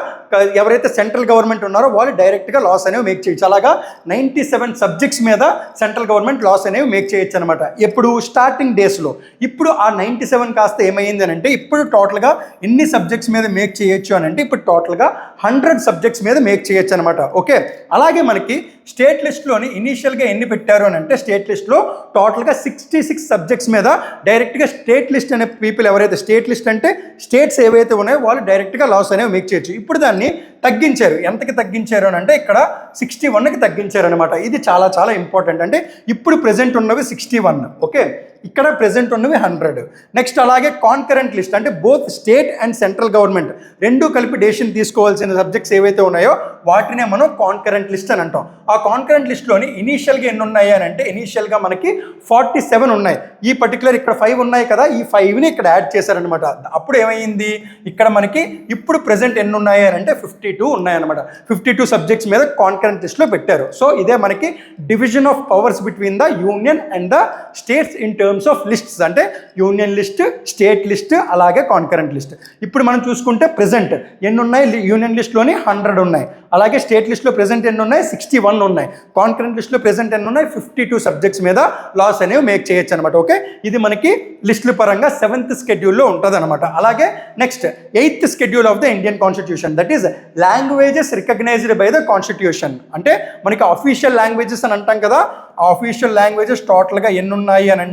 ఎవరైతే సెంట్రల్ గవర్నమెంట్ ఉన్నారో వాళ్ళు డైరెక్ట్గా లాస్ అనేవి మేక్ చేయొచ్చు. అలాగా 97 సబ్జెక్ట్స్ మీద సెంట్రల్ గవర్నమెంట్ లాస్ అనేవి మేక్ చేయొచ్చు అనమాట. ఎప్పుడు? స్టార్టింగ్ డేస్లో. ఇప్పుడు ఆ 97 కాస్త ఏమైంది అని అంటే ఇప్పుడు టోటల్గా ఎన్ని సబ్జెక్ట్స్ మీద మేక్ చేయొచ్చు అని అంటే ఇప్పుడు టోటల్గా 100 సబ్జెక్ట్స్ మీద మేక్ చేయొచ్చు అనమాట. ఓకే, అలాగే మనకి స్టేట్ లిస్ట్లోని ఇనీషియల్గా ఎన్ని పెట్టారు అని అంటే స్టేట్ లిస్ట్లో టోటల్గా 66 సబ్జెక్ట్స్ మీద డైరెక్ట్గా స్టేట్ లిస్ట్ అనే పీపుల్ ఎవరైతే, స్టేట్ లిస్ట్ అంటే స్టేట్స్ ఏవైతే ఉన్నాయో వాళ్ళు డైరెక్ట్గా లాస్ అనేవి మేక్ చేయొచ్చు. ఇప్పుడు దాన్ని తగ్గించారు. ఎంతకి తగ్గించారు అని అంటే ఇక్కడ 61కి తగ్గించారు అనమాట. ఇది చాలా చాలా ఇంపార్టెంట్. అంటే ఇప్పుడు ప్రెజెంట్ ఉన్నవి 61. ఓకే, ఇక్కడ ప్రెజెంట్ ఉన్నవి 100. నెక్స్ట్ అలాగే కాన్కరెంట్ లిస్ట్ అంటే both state and central government రెండూ కలిపి డెసిషన్ తీసుకోవాల్సిన సబ్జెక్ట్స్ ఏవైతే ఉన్నాయో వాటినే మనం కాన్కరెంట్ లిస్ట్ అని అంటాం. ఆ కాన్కరెంట్ లిస్ట్లోని ఇనీషియల్గా ఎన్ని ఉన్నాయి అని అంటే ఇనీషియల్గా మనకి 47 ఉన్నాయి. ఈ పర్టికులర్ ఇక్కడ 5 ఉన్నాయి కదా, ఈ 5ని ఇక్కడ యాడ్ చేశారనమాట. అప్పుడు ఏమైంది? ఇక్కడ మనకి ఇప్పుడు ప్రెజెంట్ ఎన్ని ఉన్నాయి అని అంటే 52 ఉన్నాయన్నమాట. 52 సబ్జెక్ట్స్ మీద కాన్కరెంట్ లిస్ట్లో పెట్టారు. సో ఇదే మనకి division of powers between the union and the states in terms of lists. అంటే యూనియన్ లిస్ట్, స్టేట్ లిస్ట్ అలాగే కాన్కరెంట్ లిస్ట్. ఇప్పుడు మనం చూసుకుంటే ప్రెజెంట్ ఎన్ని ఉన్నాయి? యూనియన్ లిస్ట్లోని 100 ఉన్నాయి. అలాగే స్టేట్ లిస్ట్లో ప్రెజెంట్ ఎన్ని ఉన్నాయి? 61 ఉన్నాయి. కాన్కరెంట్ లిస్ట్లో ప్రెజెంట్ ఎన్ని ఉన్నాయి? 52 సబ్జెక్ట్స్ మీద లాస్ అనేవి మేక్ చేయొచ్చు అనమాట. ఓకే, ఇది మనకి లిస్టుల పరంగా 7th షెడ్యూల్లో ఉంటుంది అనమాట. అలాగే next 8th schedule of the Indian constitution. That is languages recognised by the constitution. అంటే మనకి అఫీషియల్ లాంగ్వేజెస్ అని అంటాం కదా, ఆ అఫీషియల్ లాంగ్వేజెస్ టోటల్గా ఎన్ని ఉన్నాయి అని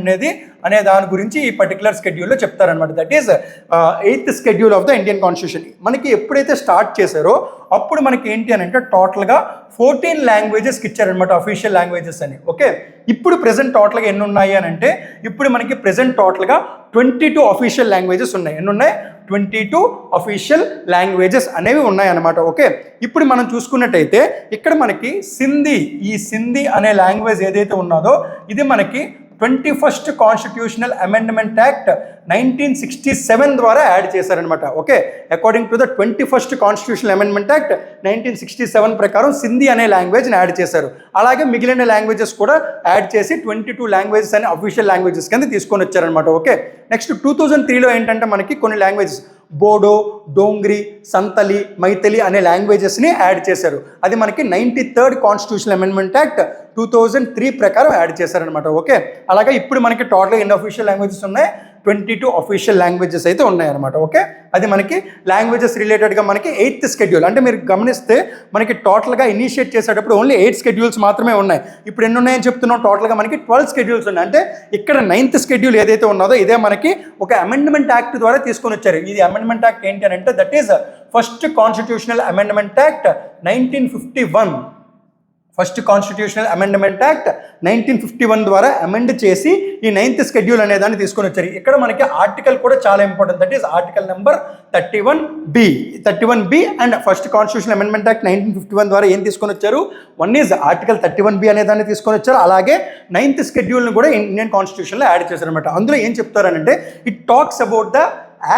అనే దాని గురించి ఈ పర్టికులర్ షెడ్యూల్లో చెప్తారనమాట. That is 8th schedule of the Indian constitution. మనకి ఎప్పుడైతే స్టార్ట్ చేశారో అప్పుడు మనకి ఏంటి అని అంటే టోటల్గా 14 లాంగ్వేజెస్కి ఇచ్చారనమాట అఫీషియల్ లాంగ్వేజెస్ అని. ఓకే, ఇప్పుడు ప్రెజెంట్ టోటల్గా ఎన్ని ఉన్నాయి అని అంటే ఇప్పుడు మనకి ప్రెజెంట్ టోటల్గా 22 అఫీషియల్ లాంగ్వేజెస్ ఉన్నాయి. ఎన్ని ఉన్నాయి? 22 అఫీషియల్ లాంగ్వేజెస్ అనేవి ఉన్నాయన్నమాట. ఓకే, ఇప్పుడు మనం చూసుకున్నట్టయితే ఇక్కడ మనకి ఈ సింధీ అనే లాంగ్వేజ్ ఏదైతే ఉన్నదో ఇది మనకి 21st కాన్స్టిట్యూషనల్ అమెండ్మెంట్ యాక్ట్ 1967 ద్వారా యాడ్ చేశారనమాట. Okay, according to the 21st constitutional amendment act 1967 ప్రకారం సింధీ అనే లాంగ్వేజ్ని యాడ్ చేశారు. అలాగే మిగిలిన లాంగ్వేజెస్ కూడా యాడ్ చేసి 22 లాంగ్వేజెస్ అనే అఫీషియల్ లాంగ్వేజెస్ కింద తీసుకొని వచ్చారనమాట. ఓకే, నెక్స్ట్ 2003లో ఏంటంటే మనకి కొన్ని లాంగ్వేజెస్ బోడో, డోంగ్రీ, సంతలి, మైథిలి అనే లాంగ్వేజెస్ని యాడ్ చేశారు. అది మనకి 93rd కాన్స్టిట్యూషనల్ అమెండ్మెంట్ యాక్ట్ 2003 ప్రకారం యాడ్ చేశారనమాట. ఓకే, అలాగే ఇప్పుడు మనకి టోటల్ ఎన్ని అఫీషియల్ లాంగ్వేజెస్ ఉన్నాయి? 22 అఫీషియల్ లాంగ్వేజెస్ అయితే ఉన్నాయన్నమాట. ఓకే, అది మనకి లాంగ్వేజెస్ రిలేటెడ్గా మనకి 8th షెడ్యూల్. అంటే మీరు గమనిస్తే మనకి టోటల్గా ఇనిషియేట్ చేసేటప్పుడు ఓన్లీ 8 షెడ్యూల్స్ మాత్రమే ఉన్నాయి. ఇప్పుడు ఎన్ని ఉన్నాయని చెప్తున్నాం? టోటల్గా మనకి 12 షెడ్యూల్స్ ఉన్నాయి. అంటే ఇక్కడ 9th షెడ్యూల్ ఏదైతే ఉన్నదో ఇదే మనకి ఒక అమెండ్మెంట్ యాక్ట్ ద్వారా తీసుకొని వచ్చారు. ఇది అమెండ్మెంట్ యాక్ట్ ఏంటి అని అంటే that is first constitutional amendment act 1951. First constitutional amendment act 1951 ద్వారా అమెండ్ చేసి ఈ 9th షెడ్యూల్ అనే దాన్ని తీసుకొని వచ్చారు. ఇక్కడ మనకి ఆర్టికల్ కూడా చాలా important. That is article number 31B and first constitutional amendment act 1951 ద్వారా ఏం తీసుకొని వచ్చారు? వన్ ఈజ్ ఆర్టికల్ 31B అనే దాన్ని తీసుకొని వచ్చారు. అలాగే 9th షెడ్యూల్ని కూడా ఇండియన్ కాన్స్టిట్యూషన్లో యాడ్ చేశారు అనమాట. అందులో ఏం చెప్తారనంటే it talks about the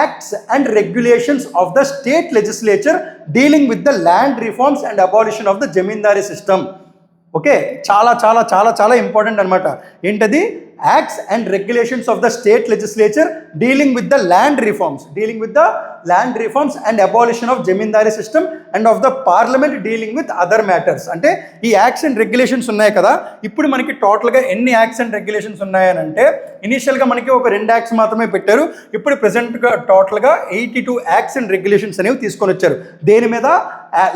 acts and regulations of the state legislature dealing with the land reforms and abolition of the zamindari system. Okay, చాలా చాలా చాలా చాలా ఇంపార్టెంట్ అనమాట. ఏంటది? Acts and regulations of the state legislature dealing with the land reforms and abolition of zamindari system and of the parliament dealing with other matters. అంటే ఈ acts and regulations ఉన్నాయి కదా, ఇప్పుడు మనకి టోటల్గా ఎన్ని యాక్ట్స్ అండ్ రెగ్యులేషన్స్ ఉన్నాయని అంటే ఇనీషియల్గా మనకి ఒక 2 యాక్ట్స్ మాత్రమే పెట్టారు. ఇప్పుడు ప్రెసెంట్గా టోటల్గా 82 యాక్ట్స్ అండ్ రెగ్యులేషన్స్ అనేవి తీసుకొని వచ్చారు. దేని మీద?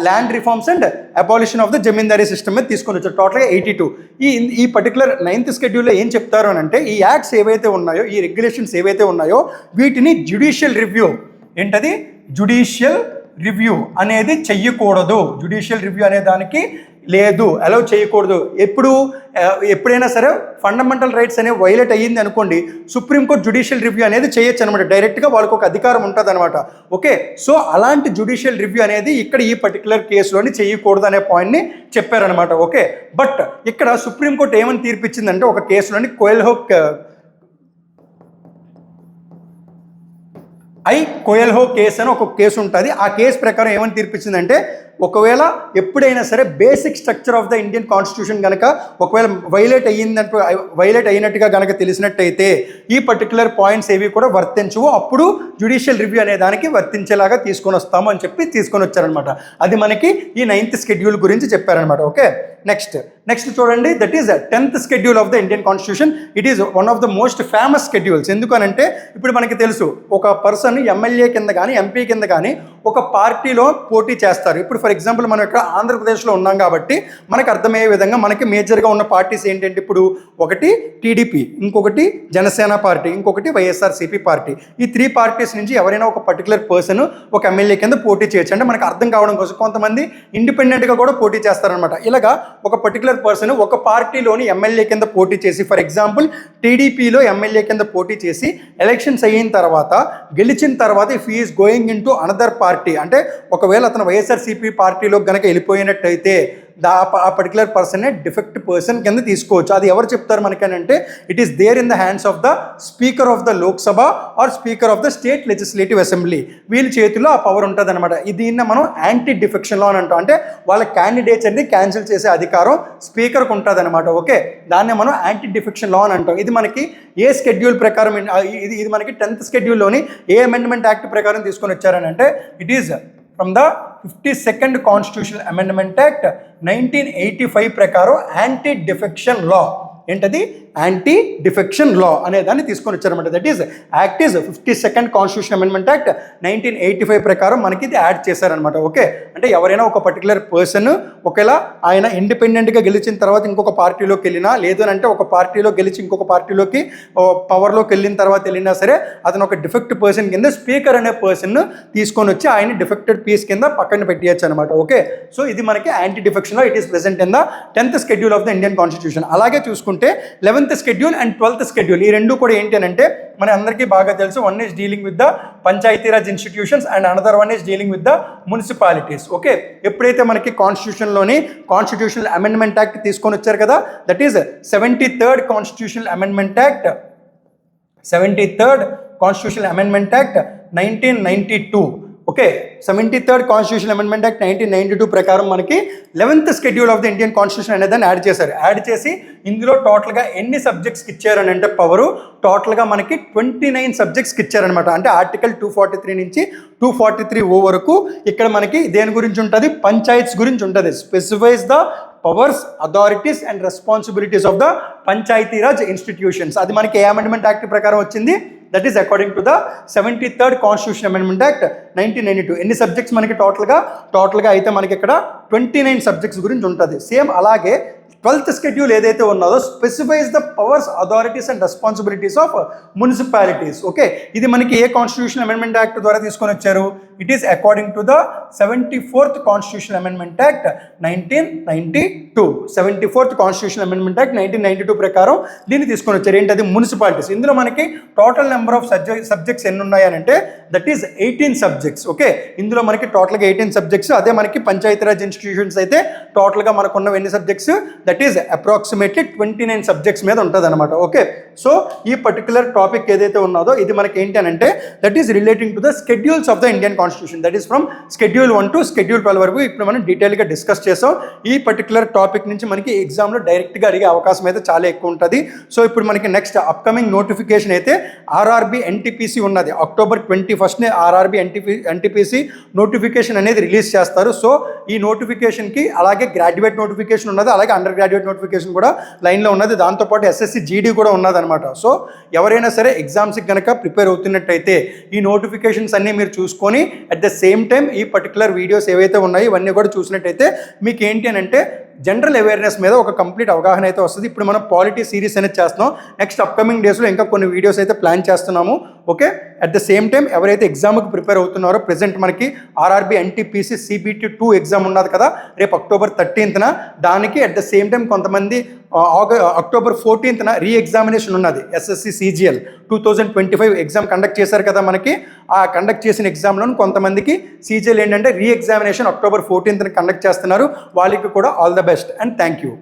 Land reforms and abolition of the zamindari system మీద తీసుకొని వచ్చారు. టోటల్గా 82. ఈ పర్టికులర్ 9th షెడ్యూల్లో ఏం చెప్తారు అని అంటే ఈ యాక్ట్స్ ఏవైతే ఉన్నాయో, ఈ రెగ్యులేషన్స్ ఏవైతే ఉన్నాయో వీటిని జ్యుడిషియల్ రివ్యూ, ఏంటది? జ్యుడిషియల్ రివ్యూ అనేది చెయ్యకూడదు. జ్యుడిషియల్ రివ్యూ అనే దానికి లేదు, అలౌ చేయకూడదు. ఎప్పుడైనా సరే ఫండమెంటల్ రైట్స్ అనేవి వైలేట్ అయ్యింది అనుకోండి, సుప్రీంకోర్టు జ్యుడిషియల్ రివ్యూ అనేది చేయొచ్చు అనమాట. డైరెక్ట్గా వాళ్ళకి ఒక అధికారం ఉంటుంది అనమాట. ఓకే, సో అలాంటి జ్యుడిషియల్ రివ్యూ అనేది ఇక్కడ ఈ పర్టికులర్ కేసులోని చేయకూడదు అనే పాయింట్ని చెప్పారనమాట. ఓకే, బట్ ఇక్కడ సుప్రీంకోర్టు ఏమని తీర్పిచ్చిందంటే ఒక కేసులోని కోయల్హో కేసు అని ఒక కేసు ఉంటుంది. ఆ కేసు ప్రకారం ఏమని తీర్పిచ్చిందంటే ఒకవేళ ఎప్పుడైనా సరే basic structure of the Indian constitution కనుక ఒకవేళ వైలేట్ అయినట్టుగా కనుక తెలిసినట్టయితే ఈ పర్టికులర్ పాయింట్స్ ఏవి కూడా వర్తించవు, అప్పుడు జ్యుడిషియల్ రివ్యూ అనే దానికి వర్తించేలాగా తీసుకొని వస్తాము అని చెప్పి తీసుకొని వచ్చారనమాట. అది మనకి ఈ 9th షెడ్యూల్ గురించి చెప్పారనమాట. ఓకే, నెక్స్ట్ చూడండి, that is 10th schedule of the Indian constitution. It is one of the most famous schedules. ఎందుకనంటే ఇప్పుడు మనకి తెలుసు ఒక పర్సన్ ఎమ్మెల్యే కింద కానీ ఎంపీ కింద కానీ ఒక పార్టీలో పోటీ చేస్తారు. ఇప్పుడు ఫర్ ఎగ్జాంపుల్ మనం ఇక్కడ ఆంధ్రప్రదేశ్లో ఉన్నాం కాబట్టి మనకు అర్థమయ్యే విధంగా మనకి మేజర్గా ఉన్న పార్టీస్ ఏంటంటే ఇప్పుడు ఒకటి టీడీపీ, ఇంకొకటి జనసేన పార్టీ, ఇంకొకటి వైఎస్ఆర్సీపీ పార్టీ. ఈ 3 పార్టీస్ నుంచి ఎవరైనా ఒక పర్టికులర్ పర్సన్ ఒక ఎమ్మెల్యే కింద పోటీ చేయొచ్చు. అంటే మనకు అర్థం కావడం కోసం కొంతమంది ఇండిపెండెంట్గా కూడా పోటీ చేస్తారనమాట. ఇలాగా ఒక పర్టికులర్ పర్సన్ ఒక పార్టీలోని ఎమ్మెల్యే కింద పోటీ చేసి, ఫర్ ఎగ్జాంపుల్ టీడీపీలో ఎమ్మెల్యే కింద పోటీ చేసి ఎలక్షన్స్ అయిన తర్వాత గెలిచిన తర్వాత if he is going in to another party, అంటే ఒకవేళ అతను వైఎస్ఆర్సీపీ పార్టీలో కనుక వెళ్ళిపోయినట్టయితే ఆ పర్టికులర్ పర్సన్ డిఫెక్ట్ పర్సన్ కింద తీసుకోవచ్చు. అది ఎవరు చెప్తారు మనకనంటే it is there in the hands of the speaker of the Lok Sabha or speaker of the state legislative assembly. వీళ్ళ చేతిలో ఆ పవర్ ఉంటుంది అనమాట. దీన్ని మనం యాంటీ డిఫెక్షన్ లా అని అంటాం. అంటే వాళ్ళ క్యాండిడేట్స్ని క్యాన్సిల్ చేసే అధికారం స్పీకర్కి ఉంటుంది అనమాట. ఓకే, దాన్ని మనం యాంటీ డిఫెక్షన్ లా అని అంటాం. ఇది మనకి ఏ షెడ్యూల్ ప్రకారం, ఇది మనకి 10th షెడ్యూల్లోని ఏ అమెండ్మెంట్ యాక్ట్ ప్రకారం తీసుకొని వచ్చారని అంటే it is from the 52nd constitutional amendment act 1985 ప్రకారం యాంటీ డిఫెక్షన్ లా. ఏంటది? యాంటీ డిఫెక్షన్ లా అనే దాన్ని తీసుకొని వచ్చారన్నమాట. That is act is 52nd constitution amendment act 1985 ప్రకారం మనకి ఇది యాడ్ చేశారనమాట. ఓకే, అంటే ఎవరైనా ఒక పర్టికులర్ పర్సన్ ఒకవేళ ఆయన ఇండిపెండెంట్గా గెలిచిన తర్వాత ఇంకొక పార్టీలోకి వెళ్ళినా, లేదు అంటే ఒక పార్టీలో గెలిచి ఇంకొక పార్టీలోకి పవర్లోకి వెళ్ళిన తర్వాత వెళ్ళినా సరే అతను ఒక డిఫెక్ట్ పర్సన్ కింద స్పీకర్ అనే పర్సన్ తీసుకొని వచ్చి ఆయన డిఫెక్టెడ్ పీస్ కింద పక్కన పెట్టేయచ్చు అనమాట. ఓకే, సో ఇది మనకి anti defection law. It is present in the 10th schedule of the Indian constitution. అలాగే చూసుకుంటే 11th schedule and 12th schedule, ఈ రెండు కూడా ఏంటి అంటే మన అందరికీ బాగా తెలుసు. One is dealing with the Panchayati Raj institutions and another one is dealing with the municipalities. Okay, ఎప్పుడైతే మనకి కాన్స్టిట్యూషన్లోని కాన్స్టిట్యూషనల్ అమెండ్మెంట్ యాక్ట్ తీసుకొని వచ్చారు కదా, that is 73rd constitutional amendment act 1992. Okay, 73rd constitution amendment act 1992 ప్రకారం మనకి 11th schedule of the Indian constitution అనేదాన్ని add చేశారు. Add చేసి ఇందులో టోటల్గా ఎన్ని సబ్జెక్ట్స్కి ఇచ్చారని అంటే పవరు టోటల్గా మనకి 29 సబ్జెక్ట్స్కి ఇచ్చారనమాట. అంటే ఆర్టికల్ 243 నుంచి 243 వరకు ఇక్కడ మనకి దేని గురించి ఉంటుంది? పంచాయత్స్ గురించి ఉంటుంది. Specifies the powers, authorities and responsibilities of the Panchayati Raj institutions. అది మనకి ఏ అమెండ్మెంట్ యాక్ట్ ప్రకారం వచ్చింది? That is according to the 73rd constitution amendment act 1992. ఎన్ని సబ్జెక్ట్స్ మనకి టోటల్గా అయితే మనకి ఇక్కడ 29 సబ్జెక్ట్స్ గురించి ఉంటుంది. సేమ్ అలాగే 12th షెడ్యూల్ ఏదైతే ఉన్నదో specifies the powers, authorities and responsibilities of municipalities. Okay, ఇది మనకి ఏ కాన్స్టిట్యూషన్ అమెండ్మెంట్ యాక్ట్ ద్వారా తీసుకొని వచ్చారు? It is according to the 74th constitution amendment act 1992. 74th constitution amendment act 1992 ప్రకారం దీన్ని తీసుకొని వచ్చారు. ఏంటది? మున్సిపాలిటీస్. ఇందులో మనకి టోటల్ నెంబర్ ఆఫ్ సబ్జెక్ట్స్ ఎన్ని ఉన్నాయనంటే దట్ ఈస్ 18 సబ్జెక్ట్స్. ఓకే, ఇందులో మనకి టోటల్గా 18 సబ్జెక్ట్స్. అదే మనకి పంచాయతీరాజ్ ఇన్స్టిట్యూషన్స్ అయితే టోటల్గా మనకు ఉన్నవి ఎన్ని subjects? That is approximately 29 subjects మీద ఉంటుంది అనమాట. ఓకే, సో ఈ పర్టికులర్ టాపిక్ ఏదైతే ఉన్నదో ఇది మనకి ఏంటి అని అంటే that is relating to the schedules of the Indian constitution. That is from schedule 1 to schedule 12 వరకు ఇప్పుడు మనం డీటెయిల్గా డిస్కస్ చేసాం. ఈ పర్టికులర్ టాపిక్ నుంచి మనకి ఎగ్జామ్లో డైరెక్ట్గా అడిగే అవకాశం అయితే చాలా ఎక్కువ ఉంటుంది. సో ఇప్పుడు మనకి నెక్స్ట్ అప్కమింగ్ నోటిఫికేషన్ అయితే ఆర్ఆర్బి ఎన్టీపీసీ ఉన్నది. అక్టోబర్ 21నే ఆర్ఆర్బి ఎన్టీపీసీ నోటిఫికేషన్ అనేది రిలీజ్ చేస్తారు. సో ఈ నోటిఫికేషన్కి అలాగే గ్రాడ్యుయేట్ నోటిఫికేషన్ ఉన్నది, అలాగే అండర్ గ్రాడ్యుయేట్ నోటిఫికేషన్ కూడా లైన్లో ఉన్నది. దాంతోపాటు ఎస్ఎస్సి జీడీ కూడా ఉన్నదనమాట. సో ఎవరైనా సరే ఎగ్జామ్స్కి కనుక ప్రిపేర్ అవుతున్నట్టయితే ఈ నోటిఫికేషన్స్ అన్నీ మీరు చూసుకొని అట్ ద సేమ్ టైం ఈ పర్టికులర్ వీడియోస్ ఏవైతే ఉన్నాయో ఇవన్నీ కూడా చూసినట్టయితే మీకు ఏంటి అని అంటే జనరల్ అవేర్నెస్ మీద ఒక కంప్లీట్ అవగాహన అయితే వస్తుంది. ఇప్పుడు మనం పాలిటీ సిరీస్ అనేది చేస్తున్నాం. నెక్స్ట్ అప్కమింగ్ డేస్లో ఇంకా కొన్ని వీడియోస్ అయితే ప్లాన్ చేస్తున్నాము. Okay, at the same time ఎవరైతే ఎగ్జామ్కి ప్రిపేర్ అవుతున్నారో ప్రెసెంట్ మనకి ఆర్ఆర్బి ఎన్టీపీసీ CBT 2 ఎగ్జామ్ ఉన్నది కదా రేపు అక్టోబర్ 13న, దానికి అట్ ద సేమ్ టైం కొంతమంది అక్టోబర్ 14న రీ ఎగ్జామినేషన్ ఉన్నది. ఎస్ఎస్సి CGL 2025 ఎగ్జామ్ కండక్ట్ చేశారు కదా మనకి. ఆ కండక్ట్ చేసిన ఎగ్జామ్లో కొంతమందికి CGL ఏంటంటే రీ ఎగ్జామినేషన్ అక్టోబర్ 14న కండక్ట్ చేస్తున్నారు. వాళ్ళకి కూడా all the best and thank you.